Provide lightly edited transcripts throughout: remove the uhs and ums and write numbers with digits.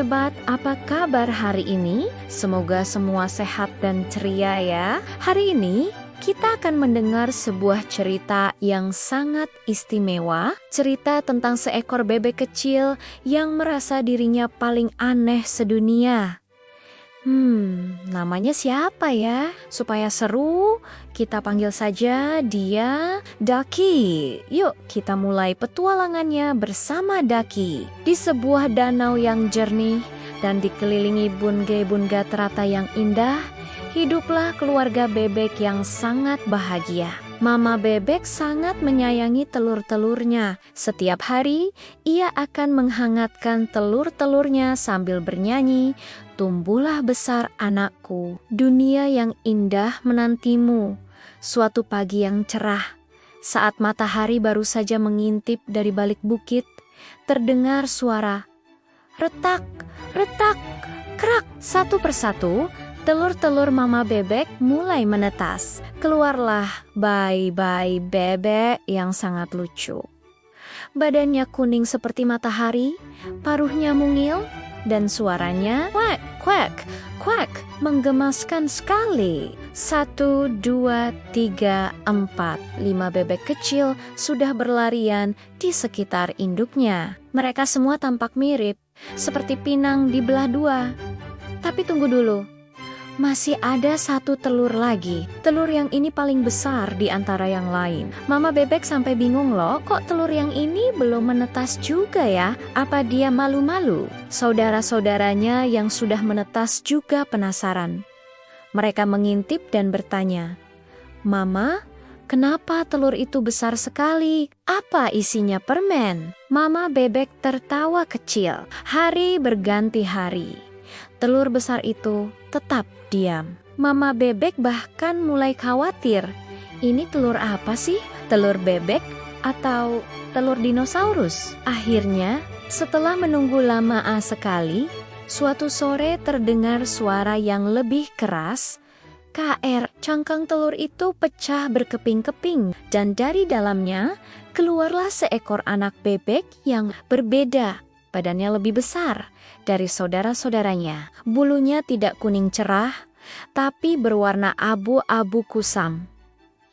sahabat, apa kabar hari ini? Semoga semua sehat dan ceria ya. Hari ini kita akan mendengar sebuah cerita yang sangat istimewa. Cerita tentang seekor bebek kecil yang merasa dirinya paling aneh sedunia. Namanya siapa ya? Supaya seru, kita panggil saja dia Ducky. Yuk, kita mulai petualangannya bersama Ducky. Di sebuah danau yang jernih dan dikelilingi bunga teratai yang indah, hiduplah keluarga bebek yang sangat bahagia. Mama bebek sangat menyayangi telur-telurnya. Setiap hari, ia akan menghangatkan telur-telurnya sambil bernyanyi, "Tumbuhlah besar anakku, dunia yang indah menantimu." Suatu pagi yang cerah, saat matahari baru saja mengintip dari balik bukit, terdengar suara retak, retak, krak. Satu persatu, telur-telur mama bebek mulai menetas. Keluarlah bayi-bayi bebek yang sangat lucu. Badannya kuning seperti matahari, paruhnya mungil, dan suaranya kuak, kuak, kuak, menggemaskan sekali. 1, 2, 3, 4, 5 bebek kecil sudah berlarian di sekitar induknya. Mereka semua tampak mirip, seperti pinang dibelah dua. Tapi tunggu dulu. Masih ada satu telur lagi. Telur yang ini paling besar di antara yang lain. Mama bebek sampai bingung loh, kok telur yang ini belum menetas juga ya? Apa dia malu-malu? Saudara-saudaranya yang sudah menetas juga penasaran. Mereka mengintip dan bertanya, "Mama, kenapa telur itu besar sekali? Apa isinya permen?" Mama bebek tertawa kecil. Hari berganti hari. Telur besar itu tetap diam. Mama bebek bahkan mulai khawatir. Ini telur apa sih? Telur bebek atau telur dinosaurus? Akhirnya, setelah menunggu lama sekali, suatu sore terdengar suara yang lebih keras. KR, cangkang telur itu pecah berkeping-keping dan dari dalamnya keluarlah seekor anak bebek yang berbeda. Badannya lebih besar dari saudara-saudaranya. Bulunya tidak kuning cerah, tapi berwarna abu-abu kusam.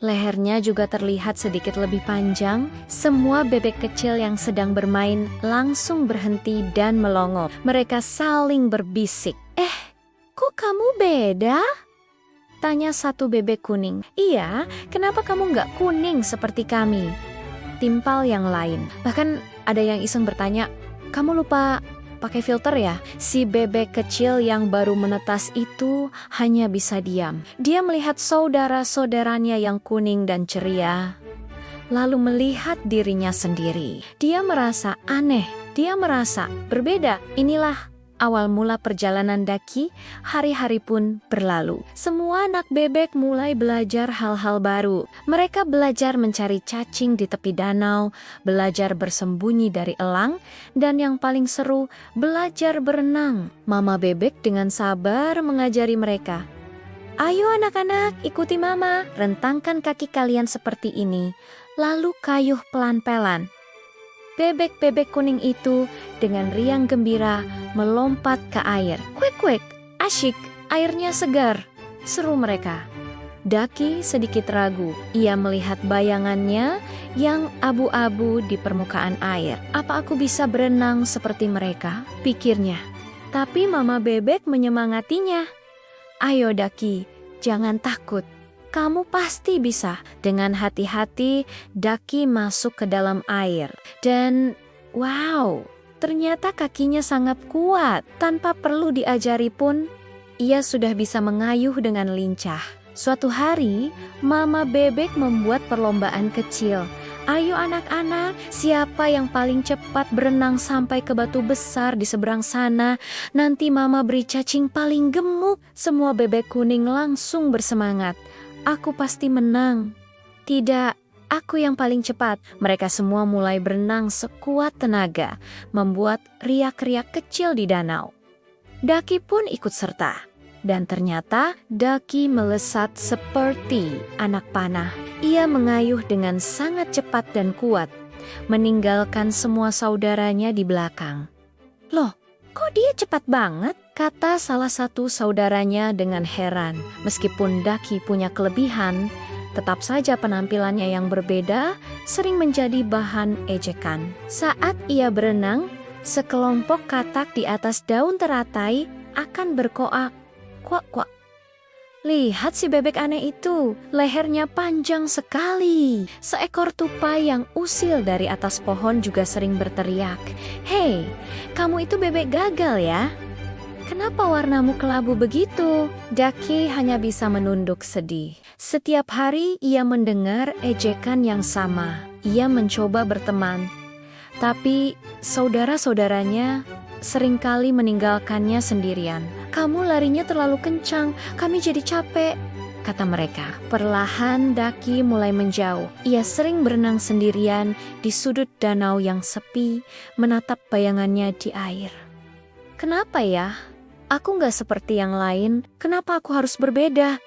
Lehernya juga terlihat sedikit lebih panjang. Semua bebek kecil yang sedang bermain langsung berhenti dan melongo. Mereka saling berbisik. Kok kamu beda?" tanya satu bebek kuning. "Iya, kenapa kamu nggak kuning seperti kami?" timpal yang lain. Bahkan ada yang iseng bertanya, "Kamu lupa pakai filter ya?" Si bebek kecil yang baru menetas itu hanya bisa diam. Dia melihat saudara-saudaranya yang kuning dan ceria, lalu melihat dirinya sendiri. Dia merasa aneh, dia merasa berbeda. Inilah awal mula perjalanan Ducky. Hari-hari pun berlalu. Semua anak bebek mulai belajar hal-hal baru. Mereka belajar mencari cacing di tepi danau, belajar bersembunyi dari elang, dan yang paling seru, belajar berenang. Mama bebek dengan sabar mengajari mereka. "Ayo anak-anak, ikuti mama. Rentangkan kaki kalian seperti ini, lalu kayuh pelan-pelan." Bebek-bebek kuning itu dengan riang gembira melompat ke air. "Kuek-kuek, asyik, airnya segar," seru mereka. Ducky sedikit ragu. Ia melihat bayangannya yang abu-abu di permukaan air. "Apa aku bisa berenang seperti mereka?" pikirnya. Tapi mama bebek menyemangatinya. "Ayo Ducky, jangan takut. Kamu pasti bisa." Dengan hati-hati, Ducky masuk ke dalam air. Dan wow, ternyata kakinya sangat kuat. Tanpa perlu diajari pun, ia sudah bisa mengayuh dengan lincah. Suatu hari, mama bebek membuat perlombaan kecil. "Ayo anak-anak, siapa yang paling cepat berenang sampai ke batu besar di seberang sana? Nanti mama beri cacing paling gemuk." Semua bebek kuning langsung bersemangat. "Aku pasti menang." "Tidak, aku yang paling cepat." Mereka semua mulai berenang sekuat tenaga, membuat riak-riak kecil di danau. Ducky pun ikut serta. Dan ternyata Ducky melesat seperti anak panah. Ia mengayuh dengan sangat cepat dan kuat, meninggalkan semua saudaranya di belakang. "Loh, kok dia cepat banget? Kata salah satu saudaranya dengan heran. Meskipun Daki punya kelebihan, tetap saja penampilannya yang berbeda sering menjadi bahan ejekan. Saat ia berenang, sekelompok katak di atas daun teratai akan berkoak, kuak-kuak. Lihat si bebek aneh itu, lehernya panjang sekali. Seekor tupai yang usil dari atas pohon juga sering berteriak, "Hei, kamu itu bebek gagal ya? Kenapa warnamu kelabu begitu?" Daki hanya bisa menunduk sedih. Setiap hari ia mendengar ejekan yang sama. Ia mencoba berteman, tapi saudara-saudaranya seringkali meninggalkannya sendirian. "Kamu larinya terlalu kencang, kami jadi capek," kata mereka. Perlahan Daki mulai menjauh. Ia sering berenang sendirian di sudut danau yang sepi, menatap bayangannya di air. "Kenapa ya? Aku nggak seperti yang lain. Kenapa aku harus berbeda?"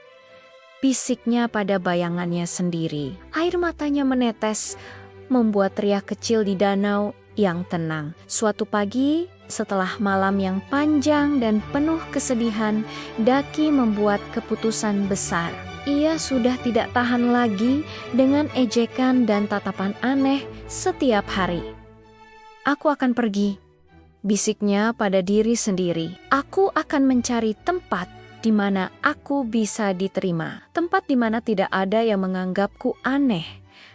bisiknya pada bayangannya sendiri. Air matanya menetes, membuat teriak kecil di danau yang tenang. Suatu pagi, setelah malam yang panjang dan penuh kesedihan, Daki membuat keputusan besar. Ia sudah tidak tahan lagi dengan ejekan dan tatapan aneh setiap hari. "Aku akan pergi," bisiknya pada diri sendiri. "Aku akan mencari tempat di mana aku bisa diterima. Tempat di mana tidak ada yang menganggapku aneh."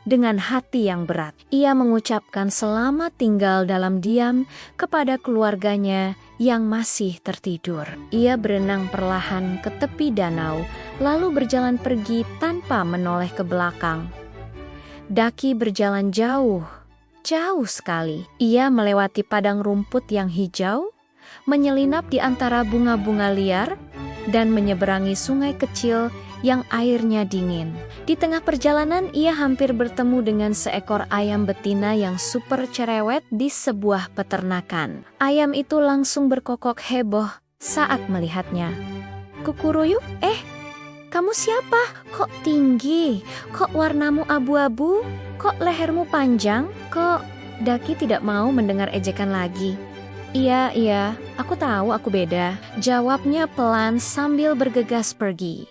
Dengan hati yang berat, ia mengucapkan selamat tinggal dalam diam kepada keluarganya yang masih tertidur. Ia berenang perlahan ke tepi danau, lalu berjalan pergi tanpa menoleh ke belakang. Daki berjalan jauh, jauh sekali. Ia melewati padang rumput yang hijau, menyelinap di antara bunga-bunga liar, dan menyeberangi sungai kecil yang airnya dingin. Di tengah perjalanan, ia hampir bertemu dengan seekor ayam betina yang super cerewet di sebuah peternakan. Ayam itu langsung berkokok heboh saat melihatnya. "Kukuruyu, kamu siapa? Kok tinggi? Kok warnamu abu-abu? Kok lehermu panjang? Kok..." Daki tidak mau mendengar ejekan lagi. Iya, aku tahu aku beda," jawabnya pelan sambil bergegas pergi.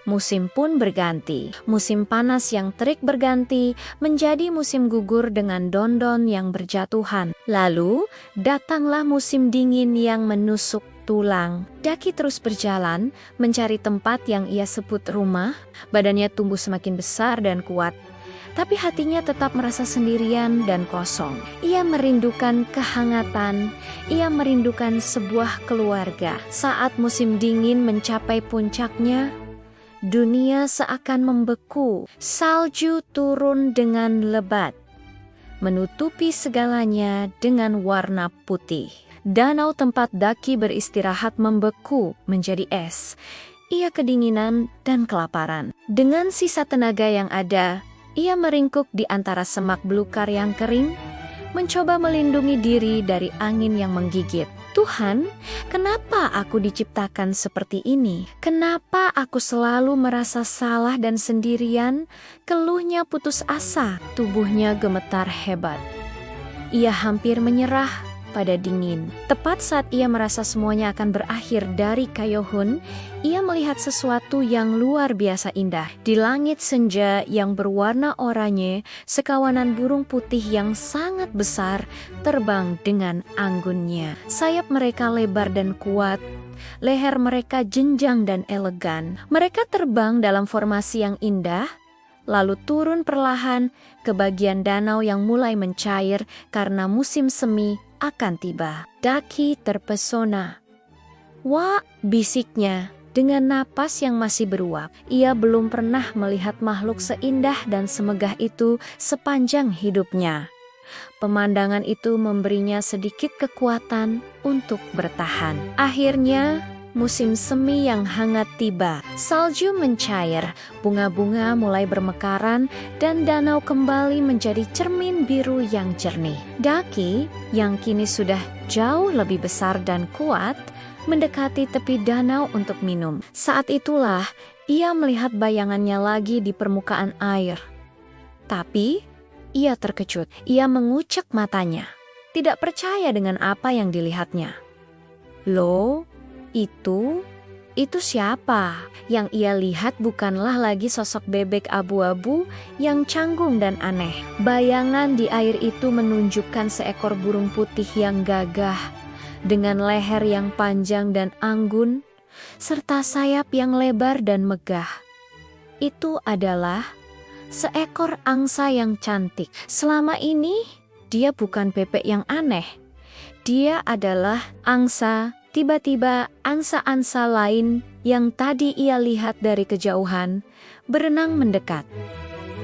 Musim pun berganti. Musim panas yang terik berganti menjadi musim gugur dengan dondon yang berjatuhan. Lalu datanglah musim dingin yang menusuk tulang. Daki terus berjalan mencari tempat yang ia sebut rumah. Badannya tumbuh semakin besar dan kuat, tapi hatinya tetap merasa sendirian dan kosong. Ia merindukan kehangatan, ia merindukan sebuah keluarga. Saat musim dingin mencapai puncaknya, dunia seakan membeku. Salju turun dengan lebat, menutupi segalanya dengan warna putih. Danau tempat Daki beristirahat membeku menjadi es. Ia kedinginan dan kelaparan. Dengan sisa tenaga yang ada, ia meringkuk di antara semak belukar yang kering, mencoba melindungi diri dari angin yang menggigit. "Tuhan, kenapa aku diciptakan seperti ini? Kenapa aku selalu merasa salah dan sendirian?" Keluhnya putus asa, tubuhnya gemetar hebat. Ia hampir menyerah pada dingin. Tepat saat ia merasa semuanya akan berakhir dari Kayohun, ia melihat sesuatu yang luar biasa indah. Di langit senja yang berwarna oranye, sekawanan burung putih yang sangat besar terbang dengan anggunnya. Sayap mereka lebar dan kuat, leher mereka jenjang dan elegan. Mereka terbang dalam formasi yang indah, lalu turun perlahan ke bagian danau yang mulai mencair karena musim semi akan tiba. Daki terpesona. "Wah," bisiknya dengan napas yang masih beruap. Ia belum pernah melihat makhluk seindah dan semegah itu sepanjang hidupnya. Pemandangan itu memberinya sedikit kekuatan untuk bertahan. Akhirnya, musim semi yang hangat tiba. Salju mencair, bunga-bunga mulai bermekaran, dan danau kembali menjadi cermin biru yang jernih. Daki, yang kini sudah jauh lebih besar dan kuat, mendekati tepi danau untuk minum. Saat itulah ia melihat bayangannya lagi di permukaan air. Tapi ia terkejut. Ia mengucek matanya, tidak percaya dengan apa yang dilihatnya. Loh, itu siapa? Yang ia lihat bukanlah lagi sosok bebek abu-abu yang canggung dan aneh. Bayangan di air itu menunjukkan seekor burung putih yang gagah, dengan leher yang panjang dan anggun, serta sayap yang lebar dan megah. Itu adalah seekor angsa yang cantik. Selama ini, dia bukan bebek yang aneh. Dia adalah angsa. Tiba-tiba angsa-angsa lain yang tadi ia lihat dari kejauhan berenang mendekat.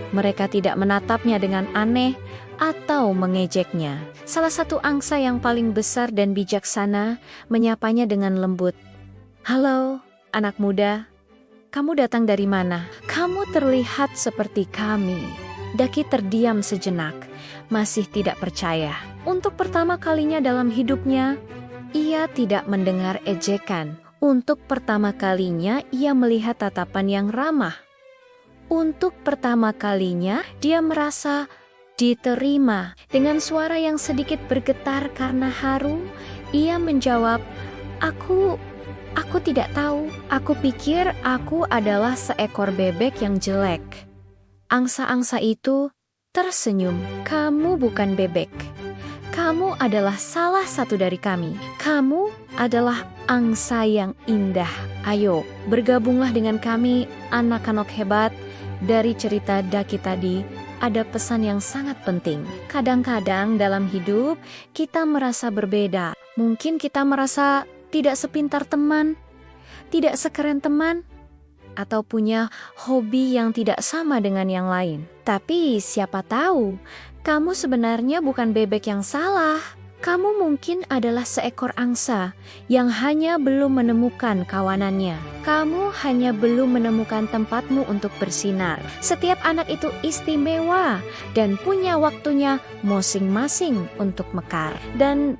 Mereka tidak menatapnya dengan aneh atau mengejeknya. Salah satu angsa yang paling besar dan bijaksana menyapanya dengan lembut. "Halo, anak muda. Kamu datang dari mana? Kamu terlihat seperti kami." Daki terdiam sejenak, masih tidak percaya. Untuk pertama kalinya dalam hidupnya, ia tidak mendengar ejekan. Untuk pertama kalinya ia melihat tatapan yang ramah. Untuk pertama kalinya dia merasa diterima. Dengan suara yang sedikit bergetar karena haru, ia menjawab, Aku tidak tahu. Aku pikir aku adalah seekor bebek yang jelek." Angsa-angsa itu tersenyum. "Kamu bukan bebek. Kamu adalah salah satu dari kami. Kamu adalah angsa yang indah. Ayo, bergabunglah dengan kami, anak-anak hebat." Dari cerita Daki tadi, ada pesan yang sangat penting. Kadang-kadang dalam hidup, kita merasa berbeda. Mungkin kita merasa tidak sepintar teman, tidak sekeren teman, atau punya hobi yang tidak sama dengan yang lain. Tapi siapa tahu, kamu sebenarnya bukan bebek yang salah. Kamu mungkin adalah seekor angsa yang hanya belum menemukan kawanannya. Kamu hanya belum menemukan tempatmu untuk bersinar. Setiap anak itu istimewa dan punya waktunya masing-masing untuk mekar. Dan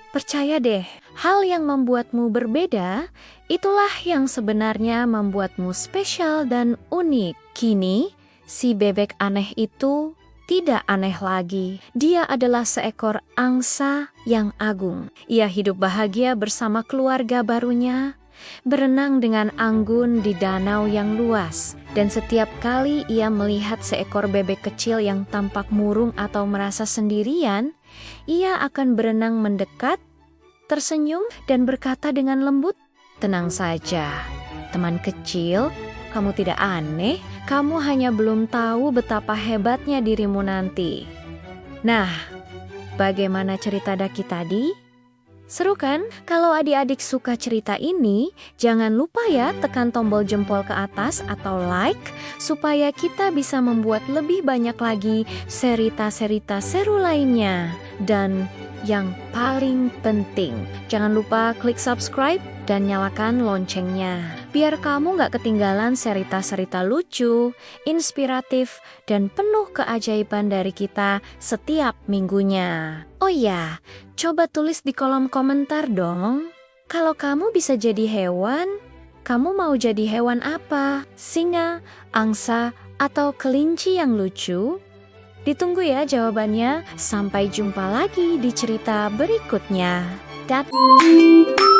percaya deh, hal yang membuatmu berbeda, itulah yang sebenarnya membuatmu spesial dan unik. Kini, si bebek aneh itu tidak aneh lagi. Dia adalah seekor angsa yang agung. Ia hidup bahagia bersama keluarga barunya, berenang dengan anggun di danau yang luas. Dan setiap kali ia melihat seekor bebek kecil yang tampak murung atau merasa sendirian, ia akan berenang mendekat, tersenyum dan berkata dengan lembut, "Tenang saja, teman kecil, kamu tidak aneh, kamu hanya belum tahu betapa hebatnya dirimu nanti." Nah, bagaimana cerita Daki tadi? Seru kan? Kalau adik-adik suka cerita ini, jangan lupa ya tekan tombol jempol ke atas atau like, supaya kita bisa membuat lebih banyak lagi cerita-cerita seru lainnya. Dan yang paling penting, jangan lupa klik subscribe dan nyalakan loncengnya, biar kamu gak ketinggalan cerita-cerita lucu, inspiratif, dan penuh keajaiban dari kita setiap minggunya. Oh ya, coba tulis di kolom komentar dong. Kalau kamu bisa jadi hewan, kamu mau jadi hewan apa? Singa, angsa, atau kelinci yang lucu? Ditunggu ya jawabannya. Sampai jumpa lagi di cerita berikutnya. Dadah.